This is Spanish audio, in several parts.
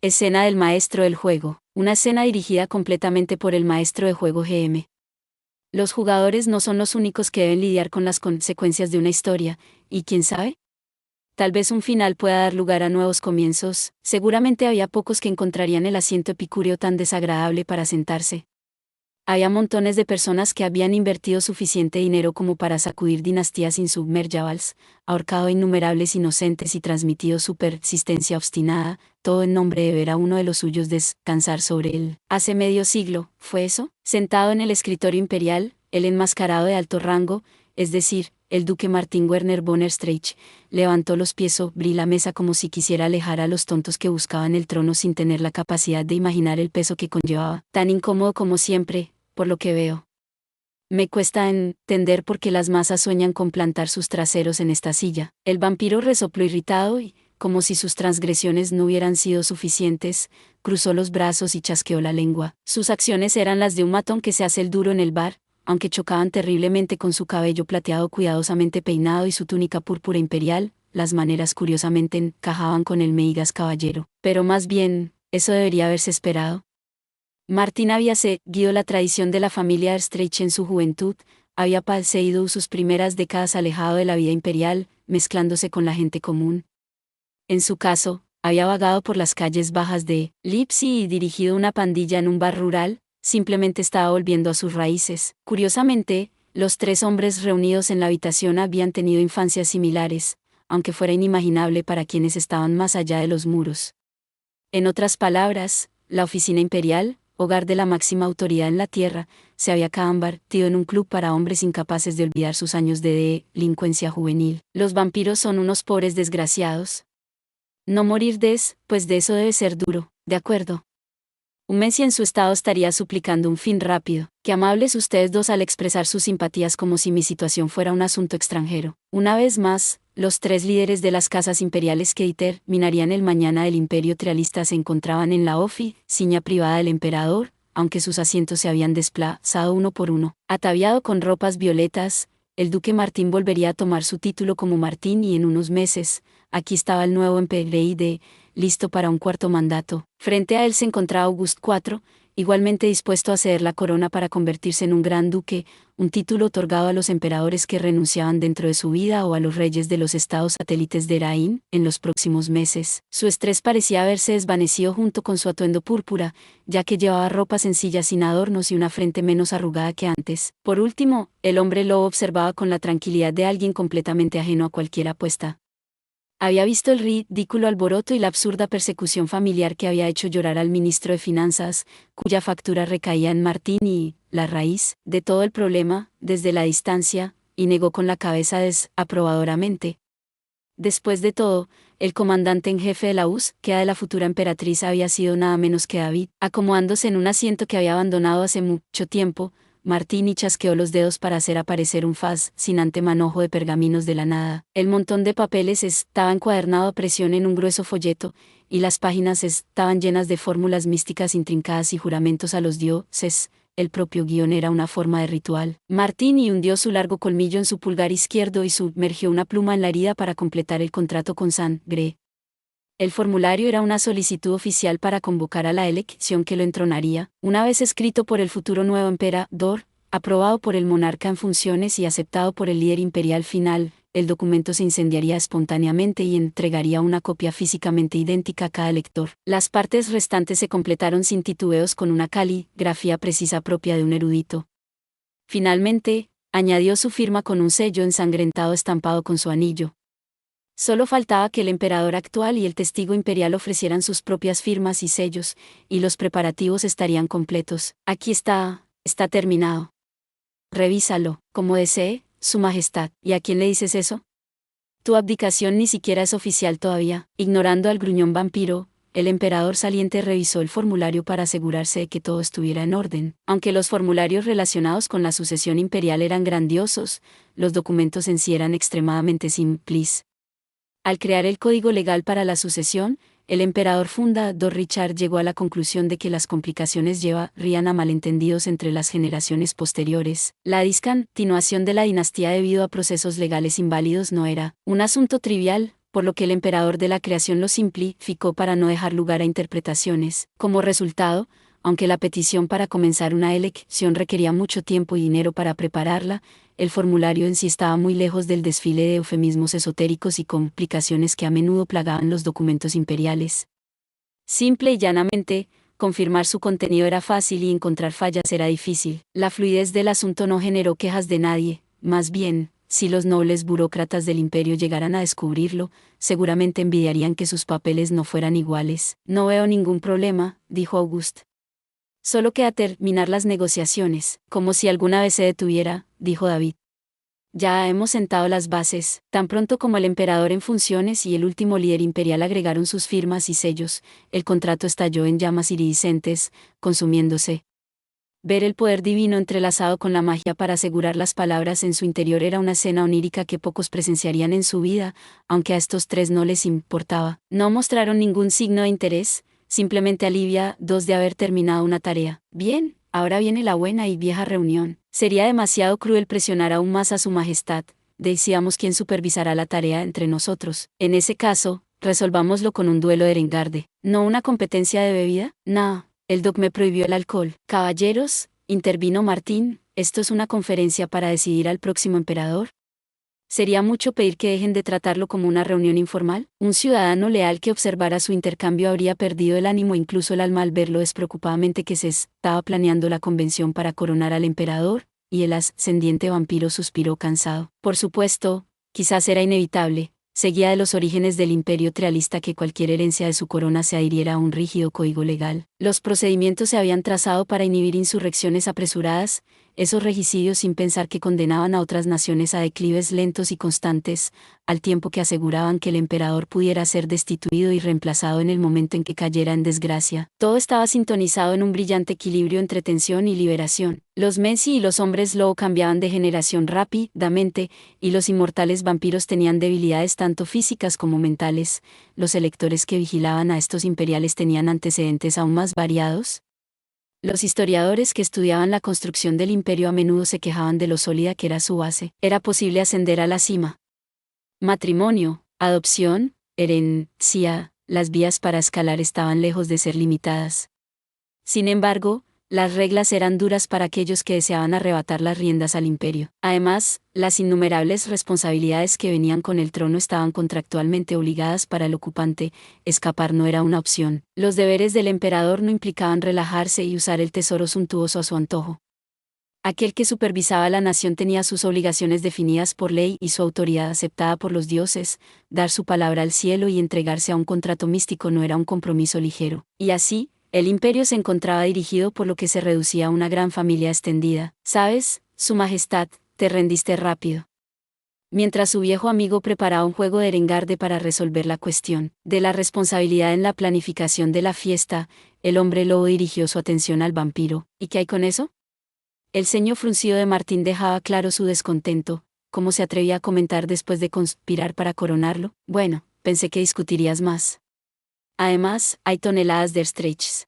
Escena del maestro del juego. Una escena dirigida completamente por el maestro de juego GM. Los jugadores no son los únicos que deben lidiar con las consecuencias de una historia, y quién sabe, tal vez un final pueda dar lugar a nuevos comienzos. Seguramente había pocos que encontrarían el asiento epicúreo tan desagradable para sentarse. Había montones de personas que habían invertido suficiente dinero como para sacudir dinastías insubmergibles, ahorcado a innumerables inocentes y transmitido su persistencia obstinada, todo en nombre de ver a uno de los suyos descansar sobre él. Hace medio siglo, ¿fue eso? Sentado en el escritorio imperial, el enmascarado de alto rango, es decir, el duque Martin Werner von Österreich, levantó los pies sobre la mesa como si quisiera alejar a los tontos que buscaban el trono sin tener la capacidad de imaginar el peso que conllevaba. Tan incómodo como siempre, por lo que veo. Me cuesta entender por qué las masas sueñan con plantar sus traseros en esta silla. El vampiro resopló irritado y, como si sus transgresiones no hubieran sido suficientes, cruzó los brazos y chasqueó la lengua. Sus acciones eran las de un matón que se hace el duro en el bar, aunque chocaban terriblemente con su cabello plateado cuidadosamente peinado y su túnica púrpura imperial, las maneras curiosamente encajaban con el Meigas caballero. Pero más bien, eso debería haberse esperado. Martin había seguido la tradición de la familia Österreich en su juventud, había padecido sus primeras décadas alejado de la vida imperial, mezclándose con la gente común. En su caso, había vagado por las calles bajas de Leipzig y dirigido una pandilla en un bar rural, simplemente estaba volviendo a sus raíces. Curiosamente, los tres hombres reunidos en la habitación habían tenido infancias similares, aunque fuera inimaginable para quienes estaban más allá de los muros. En otras palabras, la oficina imperial, hogar de la máxima autoridad en la tierra, se había convertido en un club para hombres incapaces de olvidar sus años de delincuencia juvenil. Los vampiros son unos pobres desgraciados. No morir pues de eso debe ser duro, ¿de acuerdo? Messi en su estado estaría suplicando un fin rápido. Qué amables ustedes dos al expresar sus simpatías como si mi situación fuera un asunto extranjero. Una vez más, los tres líderes de las casas imperiales que determinarían el mañana del imperio trialista se encontraban en la oficina privada del emperador, aunque sus asientos se habían desplazado uno por uno. Ataviado con ropas violetas, el duque Martín volvería a tomar su título como Martín y en unos meses, aquí estaba el nuevo emperador listo para un cuarto mandato. Frente a él se encontraba Augusto IV, igualmente dispuesto a ceder la corona para convertirse en un gran duque, un título otorgado a los emperadores que renunciaban dentro de su vida o a los reyes de los estados satélites de Eraín, en los próximos meses. Su estrés parecía haberse desvanecido junto con su atuendo púrpura, ya que llevaba ropa sencilla sin adornos y una frente menos arrugada que antes. Por último, el hombre lobo observaba con la tranquilidad de alguien completamente ajeno a cualquier apuesta. Había visto el ridículo alboroto y la absurda persecución familiar que había hecho llorar al ministro de Finanzas, cuya factura recaía en Martín y, la raíz de todo el problema, desde la distancia, y negó con la cabeza desaprobadoramente. Después de todo, el comandante en jefe de la búsqueda de la futura emperatriz había sido nada menos que David, acomodándose en un asiento que había abandonado hace mucho tiempo. Martini chasqueó los dedos para hacer aparecer un fascinante manojo de pergaminos de la nada. El montón de papeles estaba encuadernado a presión en un grueso folleto, y las páginas estaban llenas de fórmulas místicas intrincadas y juramentos a los dioses. El propio guión era una forma de ritual. Martini hundió su largo colmillo en su pulgar izquierdo y sumergió una pluma en la herida para completar el contrato con sangre. El formulario era una solicitud oficial para convocar a la elección que lo entronaría, una vez escrito por el futuro nuevo emperador, aprobado por el monarca en funciones y aceptado por el líder imperial final. El documento se incendiaría espontáneamente y entregaría una copia físicamente idéntica a cada lector. Las partes restantes se completaron sin titubeos con una caligrafía precisa propia de un erudito. Finalmente, añadió su firma con un sello ensangrentado estampado con su anillo. Solo faltaba que el emperador actual y el testigo imperial ofrecieran sus propias firmas y sellos, y los preparativos estarían completos. Aquí está terminado. Revísalo, como desee, Su Majestad. ¿Y a quién le dices eso? Tu abdicación ni siquiera es oficial todavía. Ignorando al gruñón vampiro, el emperador saliente revisó el formulario para asegurarse de que todo estuviera en orden. Aunque los formularios relacionados con la sucesión imperial eran grandiosos, los documentos en sí eran extremadamente simples. Al crear el código legal para la sucesión, el emperador fundador Richard llegó a la conclusión de que las complicaciones llevarían a malentendidos entre las generaciones posteriores. La discontinuación de la dinastía debido a procesos legales inválidos no era un asunto trivial, por lo que el emperador de la creación lo simplificó para no dejar lugar a interpretaciones. Como resultado, aunque la petición para comenzar una elección requería mucho tiempo y dinero para prepararla, el formulario en sí estaba muy lejos del desfile de eufemismos esotéricos y complicaciones que a menudo plagaban los documentos imperiales. Simple y llanamente, confirmar su contenido era fácil y encontrar fallas era difícil. La fluidez del asunto no generó quejas de nadie, más bien, si los nobles burócratas del imperio llegaran a descubrirlo, seguramente envidiarían que sus papeles no fueran iguales. No veo ningún problema, dijo Auguste. Solo queda terminar las negociaciones, como si alguna vez se detuviera, dijo David. Ya hemos sentado las bases, tan pronto como el emperador en funciones y el último líder imperial agregaron sus firmas y sellos, el contrato estalló en llamas iridiscentes, consumiéndose. Ver el poder divino entrelazado con la magia para asegurar las palabras en su interior era una escena onírica que pocos presenciarían en su vida, aunque a estos tres no les importaba. No mostraron ningún signo de interés, simplemente aliviados de haber terminado una tarea. Bien, ahora viene la buena y vieja reunión. Sería demasiado cruel presionar aún más a su majestad. Decíamos quién supervisará la tarea entre nosotros. En ese caso, resolvámoslo con un duelo de Erengarde. ¿No una competencia de bebida? No. El doc me prohibió el alcohol. Caballeros, intervino Martín, ¿esto es una conferencia para decidir al próximo emperador? ¿Sería mucho pedir que dejen de tratarlo como una reunión informal? Un ciudadano leal que observara su intercambio habría perdido el ánimo e incluso el alma al verlo despreocupadamente que se estaba planeando la convención para coronar al emperador, y el ascendiente vampiro suspiró cansado. Por supuesto, quizás era inevitable, seguía de los orígenes del imperio trialista que cualquier herencia de su corona se adhiriera a un rígido código legal. Los procedimientos se habían trazado para inhibir insurrecciones apresuradas, esos regicidios sin pensar que condenaban a otras naciones a declives lentos y constantes, al tiempo que aseguraban que el emperador pudiera ser destituido y reemplazado en el momento en que cayera en desgracia. Todo estaba sintonizado en un brillante equilibrio entre tensión y liberación. Los Menci y los hombres lobo cambiaban de generación rápidamente, y los inmortales vampiros tenían debilidades tanto físicas como mentales. Los electores que vigilaban a estos imperiales tenían antecedentes aún más variados. Los historiadores que estudiaban la construcción del imperio a menudo se quejaban de lo sólida que era su base. Era posible ascender a la cima. Matrimonio, adopción, herencia, las vías para escalar estaban lejos de ser limitadas. Sin embargo, las reglas eran duras para aquellos que deseaban arrebatar las riendas al imperio. Además, las innumerables responsabilidades que venían con el trono estaban contractualmente obligadas para el ocupante, escapar no era una opción. Los deberes del emperador no implicaban relajarse y usar el tesoro suntuoso a su antojo. Aquel que supervisaba la nación tenía sus obligaciones definidas por ley y su autoridad aceptada por los dioses. Dar su palabra al cielo y entregarse a un contrato místico no era un compromiso ligero. Y así, el imperio se encontraba dirigido por lo que se reducía a una gran familia extendida. ¿Sabes, Su Majestad, te rendiste rápido? Mientras su viejo amigo preparaba un juego de Erengarde para resolver la cuestión de la responsabilidad en la planificación de la fiesta, el hombre lobo dirigió su atención al vampiro. ¿Y qué hay con eso? El ceño fruncido de Martín dejaba claro su descontento. ¿Cómo se atrevía a comentar después de conspirar para coronarlo? Bueno, pensé que discutirías más. Además, hay toneladas de Stretches.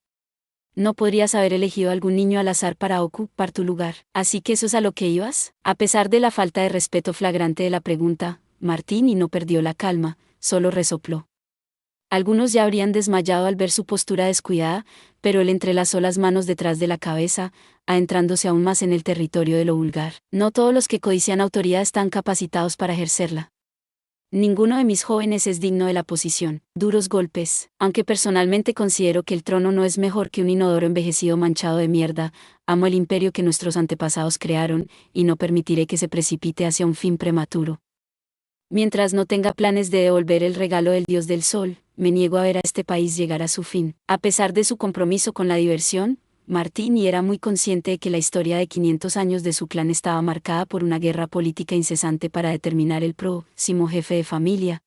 No podrías haber elegido algún niño al azar para ocupar tu lugar. ¿Así que eso es a lo que ibas? A pesar de la falta de respeto flagrante de la pregunta, Martín y no perdió la calma, solo resopló. Algunos ya habrían desmayado al ver su postura descuidada, pero él entrelazó las manos detrás de la cabeza, adentrándose aún más en el territorio de lo vulgar. No todos los que codician autoridad están capacitados para ejercerla. Ninguno de mis jóvenes es digno de la posición. Duros golpes. Aunque personalmente considero que el trono no es mejor que un inodoro envejecido manchado de mierda, amo el imperio que nuestros antepasados crearon, y no permitiré que se precipite hacia un fin prematuro. Mientras no tenga planes de devolver el regalo del dios del sol, me niego a ver a este país llegar a su fin. A pesar de su compromiso con la diversión, Martini era muy consciente de que la historia de 500 años de su clan estaba marcada por una guerra política incesante para determinar el próximo jefe de familia.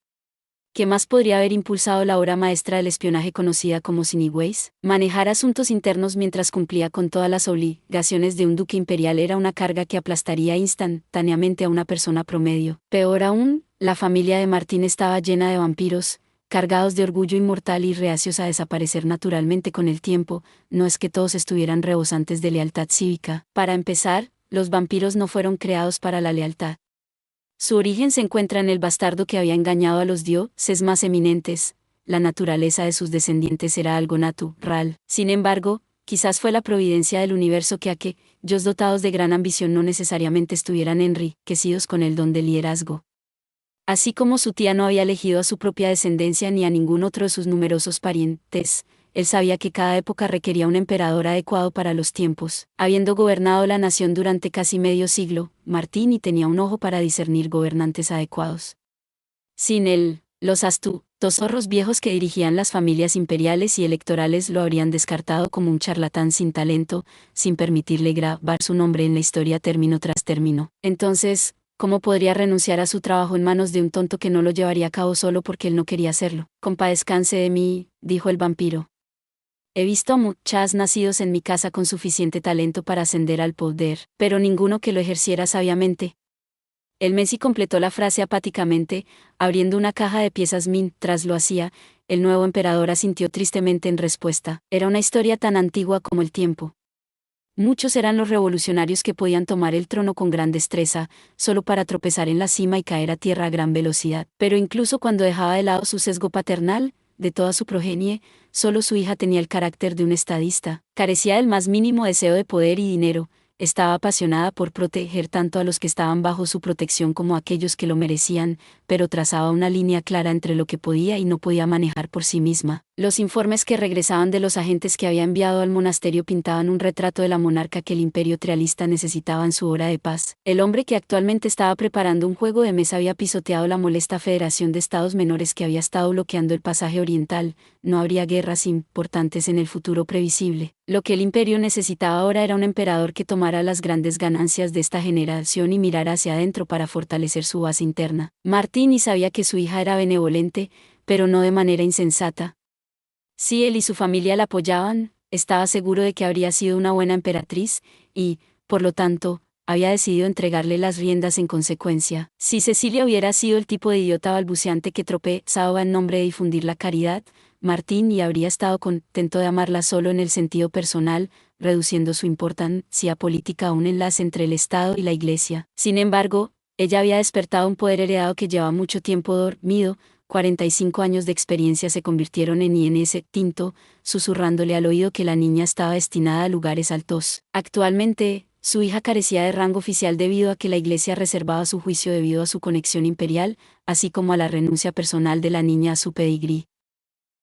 ¿Qué más podría haber impulsado la obra maestra del espionaje conocida como Sineways? Manejar asuntos internos mientras cumplía con todas las obligaciones de un duque imperial era una carga que aplastaría instantáneamente a una persona promedio. Peor aún, la familia de Martín estaba llena de vampiros, cargados de orgullo inmortal y reacios a desaparecer naturalmente con el tiempo. No es que todos estuvieran rebosantes de lealtad cívica. Para empezar, los vampiros no fueron creados para la lealtad. Su origen se encuentra en el bastardo que había engañado a los dioses más eminentes. La naturaleza de sus descendientes era algo natural. Sin embargo, quizás fue la providencia del universo que aquellos dotados de gran ambición no necesariamente estuvieran enriquecidos con el don del liderazgo. Así como su tía no había elegido a su propia descendencia ni a ningún otro de sus numerosos parientes, él sabía que cada época requería un emperador adecuado para los tiempos. Habiendo gobernado la nación durante casi medio siglo, Martini tenía un ojo para discernir gobernantes adecuados. Sin él, los astutos zorros viejos que dirigían las familias imperiales y electorales lo habrían descartado como un charlatán sin talento, sin permitirle grabar su nombre en la historia término tras término. Entonces, ¿cómo podría renunciar a su trabajo en manos de un tonto que no lo llevaría a cabo solo porque él no quería hacerlo? Compadézcanse de mí, dijo el vampiro. He visto a muchos nacidos en mi casa con suficiente talento para ascender al poder, pero ninguno que lo ejerciera sabiamente. El Messi completó la frase apáticamente, abriendo una caja de piezas mientras lo hacía. El nuevo emperador asintió tristemente en respuesta. Era una historia tan antigua como el tiempo. Muchos eran los revolucionarios que podían tomar el trono con gran destreza, solo para tropezar en la cima y caer a tierra a gran velocidad. Pero incluso cuando dejaba de lado su sesgo paternal, de toda su progenie, solo su hija tenía el carácter de un estadista. Carecía del más mínimo deseo de poder y dinero. Estaba apasionada por proteger tanto a los que estaban bajo su protección como a aquellos que lo merecían, pero trazaba una línea clara entre lo que podía y no podía manejar por sí misma. Los informes que regresaban de los agentes que había enviado al monasterio pintaban un retrato de la monarca que el imperio trialista necesitaba en su hora de paz. El hombre que actualmente estaba preparando un juego de mesa había pisoteado la molesta Federación de Estados Menores que había estado bloqueando el pasaje oriental. No habría guerras importantes en el futuro previsible. Lo que el imperio necesitaba ahora era un emperador que tomara las grandes ganancias de esta generación y mirara hacia adentro para fortalecer su base interna. Martini sabía que su hija era benevolente, pero no de manera insensata. Si él y su familia la apoyaban, estaba seguro de que habría sido una buena emperatriz, y, por lo tanto, había decidido entregarle las riendas en consecuencia. Si Cecilia hubiera sido el tipo de idiota balbuceante que tropezaba en nombre de difundir la caridad, Martini habría estado contento de amarla solo en el sentido personal, reduciendo su importancia política a un enlace entre el Estado y la Iglesia. Sin embargo, ella había despertado un poder heredado que llevaba mucho tiempo dormido. 45 años de experiencia se convirtieron en ese tinto, susurrándole al oído que la niña estaba destinada a lugares altos. Actualmente, su hija carecía de rango oficial debido a que la Iglesia reservaba su juicio debido a su conexión imperial, así como a la renuncia personal de la niña a su pedigrí.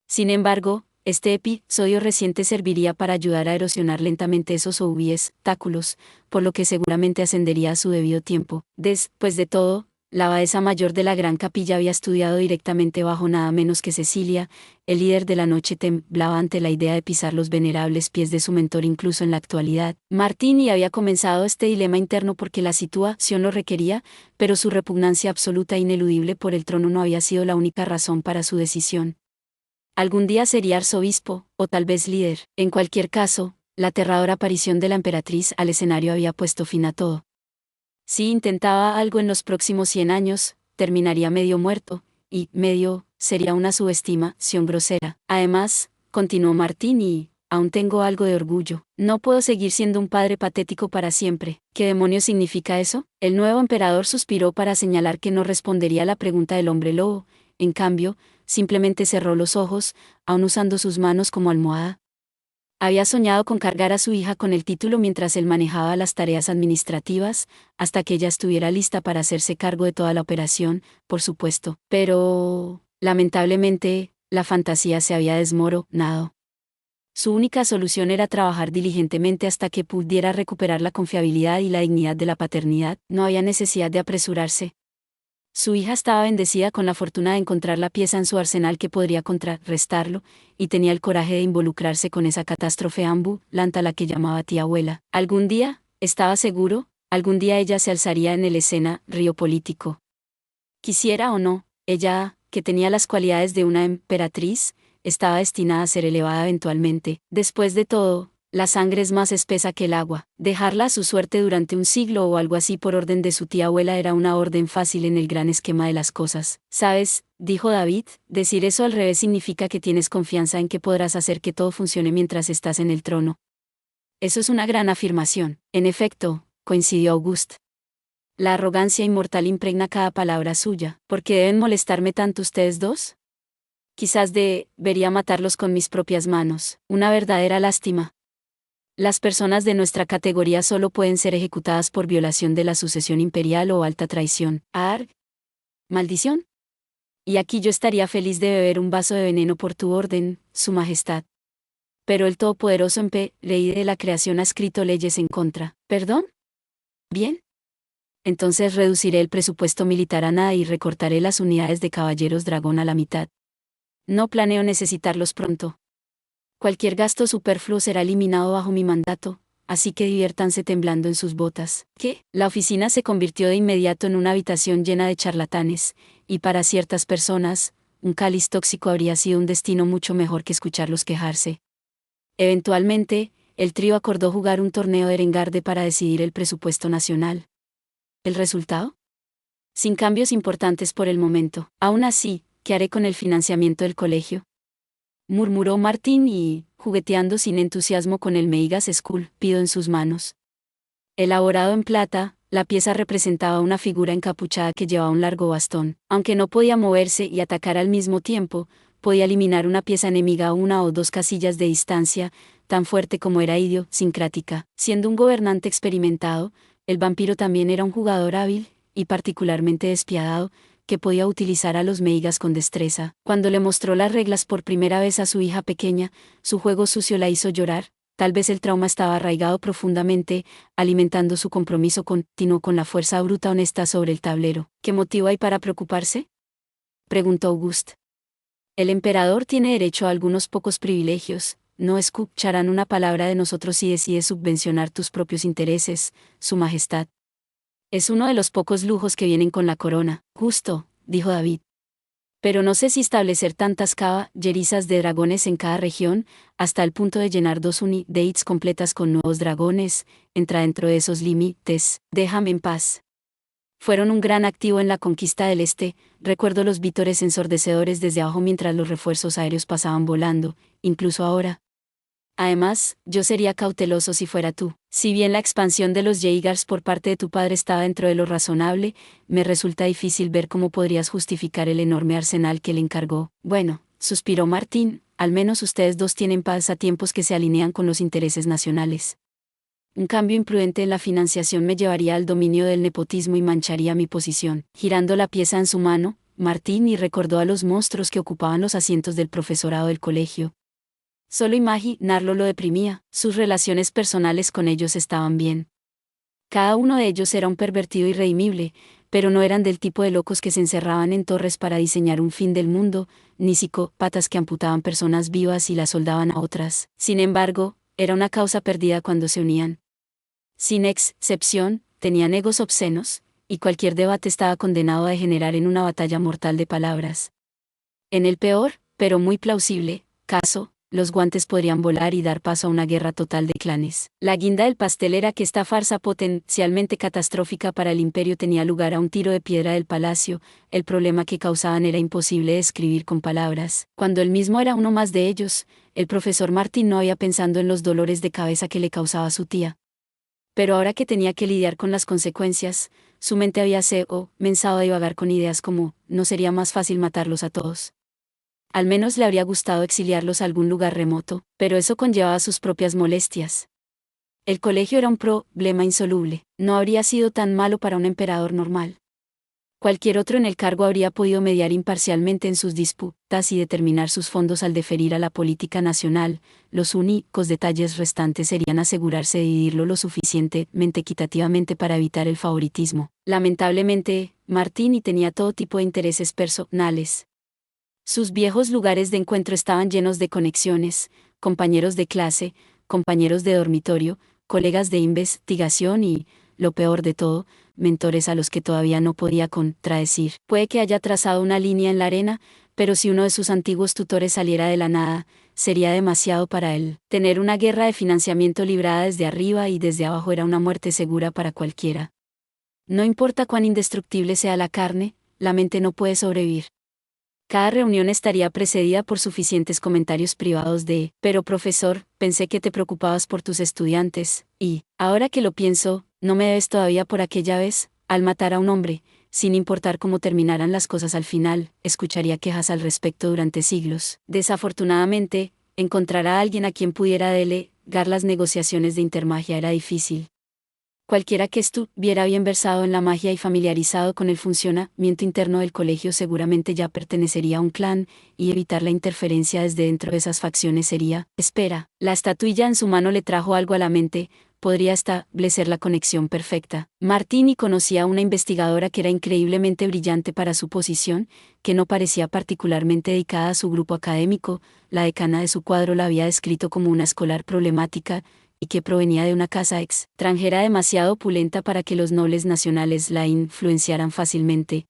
Sin embargo, este episodio reciente serviría para ayudar a erosionar lentamente esos obstáculos, por lo que seguramente ascendería a su debido tiempo. Después de todo, la abadesa mayor de la gran capilla había estudiado directamente bajo nada menos que Cecilia. El líder de la noche temblaba ante la idea de pisar los venerables pies de su mentor incluso en la actualidad. Martini había comenzado este dilema interno porque la situación lo requería, pero su repugnancia absoluta e ineludible por el trono no había sido la única razón para su decisión. Algún día sería arzobispo, o tal vez líder. En cualquier caso, la aterradora aparición de la emperatriz al escenario había puesto fin a todo. Si intentaba algo en los próximos 100 años, terminaría medio muerto, y medio sería una subestimación grosera. Además, continuó Martini, aún tengo algo de orgullo. No puedo seguir siendo un padre patético para siempre. ¿Qué demonios significa eso? El nuevo emperador suspiró para señalar que no respondería a la pregunta del hombre lobo. En cambio, simplemente cerró los ojos, aún usando sus manos como almohada. Había soñado con cargar a su hija con el título mientras él manejaba las tareas administrativas, hasta que ella estuviera lista para hacerse cargo de toda la operación, por supuesto. Pero, lamentablemente, la fantasía se había desmoronado. Su única solución era trabajar diligentemente hasta que pudiera recuperar la confiabilidad y la dignidad de la paternidad. No había necesidad de apresurarse. Su hija estaba bendecida con la fortuna de encontrar la pieza en su arsenal que podría contrarrestarlo, y tenía el coraje de involucrarse con esa catástrofe ambulante a la que llamaba tía abuela. Algún día, estaba seguro, algún día ella se alzaría en el escenario político. Quisiera o no, ella, que tenía las cualidades de una emperatriz, estaba destinada a ser elevada eventualmente. Después de todo, la sangre es más espesa que el agua. Dejarla a su suerte durante un siglo o algo así por orden de su tía abuela era una orden fácil en el gran esquema de las cosas. ¿Sabes?, dijo David, decir eso al revés significa que tienes confianza en que podrás hacer que todo funcione mientras estás en el trono. Eso es una gran afirmación. En efecto, coincidió Auguste. La arrogancia inmortal impregna cada palabra suya. ¿Por qué deben molestarme tanto ustedes dos? Quizás debería matarlos con mis propias manos. Una verdadera lástima. Las personas de nuestra categoría solo pueden ser ejecutadas por violación de la sucesión imperial o alta traición. ¡Arg! ¿Maldición? Y aquí yo estaría feliz de beber un vaso de veneno por tu orden, Su Majestad. Pero el Todopoderoso Ley de la creación ha escrito leyes en contra. ¿Perdón? Bien. Entonces reduciré el presupuesto militar a nada y recortaré las unidades de caballeros dragón a la mitad. No planeo necesitarlos pronto. Cualquier gasto superfluo será eliminado bajo mi mandato, así que diviértanse temblando en sus botas. ¿Qué? La oficina se convirtió de inmediato en una habitación llena de charlatanes, y para ciertas personas, un cáliz tóxico habría sido un destino mucho mejor que escucharlos quejarse. Eventualmente, el trío acordó jugar un torneo de Erengarde para decidir el presupuesto nacional. ¿El resultado? Sin cambios importantes por el momento. Aún así, ¿qué haré con el financiamiento del colegio?, murmuró Martín y, jugueteando sin entusiasmo con el Meigas esculpido en sus manos. Elaborado en plata, la pieza representaba una figura encapuchada que llevaba un largo bastón. Aunque no podía moverse y atacar al mismo tiempo, podía eliminar una pieza enemiga a 1 o 2 casillas de distancia, tan fuerte como era idiosincrática. Siendo un gobernante experimentado, el vampiro también era un jugador hábil, y particularmente despiadado, que podía utilizar a los Meigas con destreza. Cuando le mostró las reglas por primera vez a su hija pequeña, su juego sucio la hizo llorar. Tal vez el trauma estaba arraigado profundamente, alimentando su compromiso continuo con la fuerza bruta honesta sobre el tablero. ¿Qué motivo hay para preocuparse?, preguntó Auguste. El emperador tiene derecho a algunos pocos privilegios. No escucharán una palabra de nosotros si decides subvencionar tus propios intereses, Su Majestad. Es uno de los pocos lujos que vienen con la corona. Justo, dijo David. Pero no sé si establecer tantas caballerizas de dragones en cada región, hasta el punto de llenar 2 unidades completas con nuevos dragones, entra dentro de esos límites. Déjame en paz. Fueron un gran activo en la conquista del este. Recuerdo los vítores ensordecedores desde abajo mientras los refuerzos aéreos pasaban volando, incluso ahora. Además, yo sería cauteloso si fuera tú. Si bien la expansión de los Jaegers por parte de tu padre estaba dentro de lo razonable, me resulta difícil ver cómo podrías justificar el enorme arsenal que le encargó. Bueno, suspiró Martín, al menos ustedes dos tienen pasatiempos que se alinean con los intereses nacionales. Un cambio imprudente en la financiación me llevaría al dominio del nepotismo y mancharía mi posición. Girando la pieza en su mano, Martín recordó a los monstruos que ocupaban los asientos del profesorado del colegio. Solo imaginarlo lo deprimía. Sus relaciones personales con ellos estaban bien. Cada uno de ellos era un pervertido irredimible, pero no eran del tipo de locos que se encerraban en torres para diseñar un fin del mundo, ni psicópatas que amputaban personas vivas y las soldaban a otras. Sin embargo, era una causa perdida cuando se unían. Sin excepción, tenían egos obscenos, y cualquier debate estaba condenado a degenerar en una batalla mortal de palabras. En el peor, pero muy plausible, caso, los guantes podrían volar y dar paso a una guerra total de clanes. La guinda del pastel era que esta farsa potencialmente catastrófica para el imperio tenía lugar a un tiro de piedra del palacio. El problema que causaban era imposible de describir con palabras. Cuando él mismo era uno más de ellos, el profesor Martín no había pensado en los dolores de cabeza que le causaba su tía. Pero ahora que tenía que lidiar con las consecuencias, su mente había comenzado a divagar con ideas como, ¿no sería más fácil matarlos a todos? Al menos le habría gustado exiliarlos a algún lugar remoto, pero eso conllevaba sus propias molestias. El colegio era un problema insoluble. No habría sido tan malo para un emperador normal. Cualquier otro en el cargo habría podido mediar imparcialmente en sus disputas y determinar sus fondos al deferir a la política nacional. Los únicos detalles restantes serían asegurarse de dividirlo lo suficientemente equitativamente para evitar el favoritismo. Lamentablemente, Martini tenía todo tipo de intereses personales. Sus viejos lugares de encuentro estaban llenos de conexiones, compañeros de clase, compañeros de dormitorio, colegas de investigación y, lo peor de todo, mentores a los que todavía no podía contradecir. Puede que haya trazado una línea en la arena, pero si uno de sus antiguos tutores saliera de la nada, sería demasiado para él. Tener una guerra de financiamiento librada desde arriba y desde abajo era una muerte segura para cualquiera. No importa cuán indestructible sea la carne, la mente no puede sobrevivir. Cada reunión estaría precedida por suficientes comentarios privados pero profesor, pensé que te preocupabas por tus estudiantes, y, ahora que lo pienso, ¿no me debes todavía por aquella vez? Al matar a un hombre, sin importar cómo terminaran las cosas al final, escucharía quejas al respecto durante siglos. Desafortunadamente, encontrar a alguien a quien pudiera delegar las negociaciones de intermagia era difícil. Cualquiera que estuviera bien versado en la magia y familiarizado con el funcionamiento interno del colegio seguramente ya pertenecería a un clan, y evitar la interferencia desde dentro de esas facciones sería, espera, la estatuilla en su mano le trajo algo a la mente, podría establecer la conexión perfecta. Martini conocía a una investigadora que era increíblemente brillante para su posición, que no parecía particularmente dedicada a su grupo académico. La decana de su cuadro la había descrito como una escolar problemática, y que provenía de una casa extranjera demasiado opulenta para que los nobles nacionales la influenciaran fácilmente.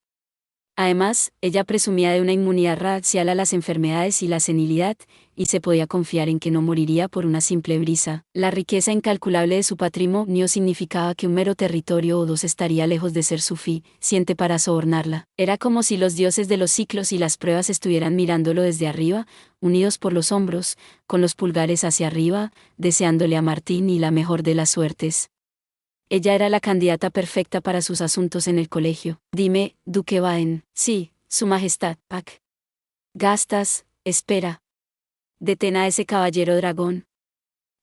Además, ella presumía de una inmunidad racial a las enfermedades y la senilidad, y se podía confiar en que no moriría por una simple brisa. La riqueza incalculable de su patrimonio significaba que un mero territorio o dos estaría lejos de ser suficiente para sobornarla. Era como si los dioses de los ciclos y las pruebas estuvieran mirándolo desde arriba, unidos por los hombros, con los pulgares hacia arriba, deseándole a Martín la mejor de las suertes. Ella era la candidata perfecta para sus asuntos en el colegio. Dime, Duque Baen. Sí, Su Majestad, Pac. Gastas, espera. Detén a ese caballero dragón.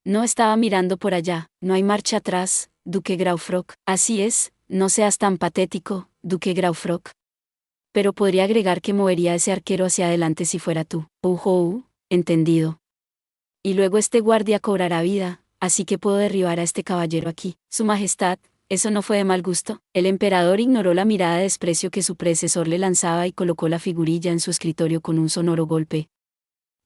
No estaba mirando por allá, no hay marcha atrás, Duque Graufrock. Así es, no seas tan patético, Duque Graufrock. Pero podría agregar que movería a ese arquero hacia adelante si fuera tú. Entendido. Y luego este guardia cobrará vida, así que puedo derribar a este caballero aquí. Su Majestad, ¿eso no fue de mal gusto? El emperador ignoró la mirada de desprecio que su predecesor le lanzaba y colocó la figurilla en su escritorio con un sonoro golpe.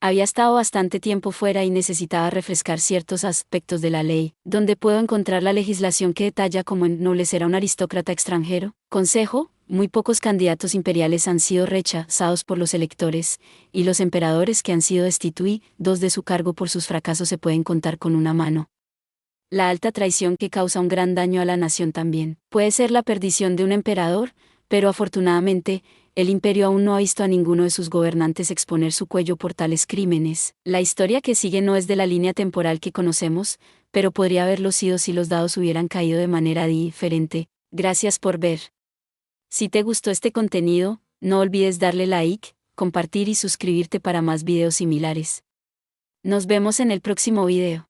Había estado bastante tiempo fuera y necesitaba refrescar ciertos aspectos de la ley. ¿Dónde puedo encontrar la legislación que detalla cómo ennoblecer a un aristócrata extranjero? Consejo, muy pocos candidatos imperiales han sido rechazados por los electores, y los emperadores que han sido destituidos de su cargo por sus fracasos se pueden contar con una mano. La alta traición que causa un gran daño a la nación también. Puede ser la perdición de un emperador, pero afortunadamente, el imperio aún no ha visto a ninguno de sus gobernantes exponer su cuello por tales crímenes. La historia que sigue no es de la línea temporal que conocemos, pero podría haberlo sido si los dados hubieran caído de manera diferente. Gracias por ver. Si te gustó este contenido, no olvides darle like, compartir y suscribirte para más videos similares. Nos vemos en el próximo video.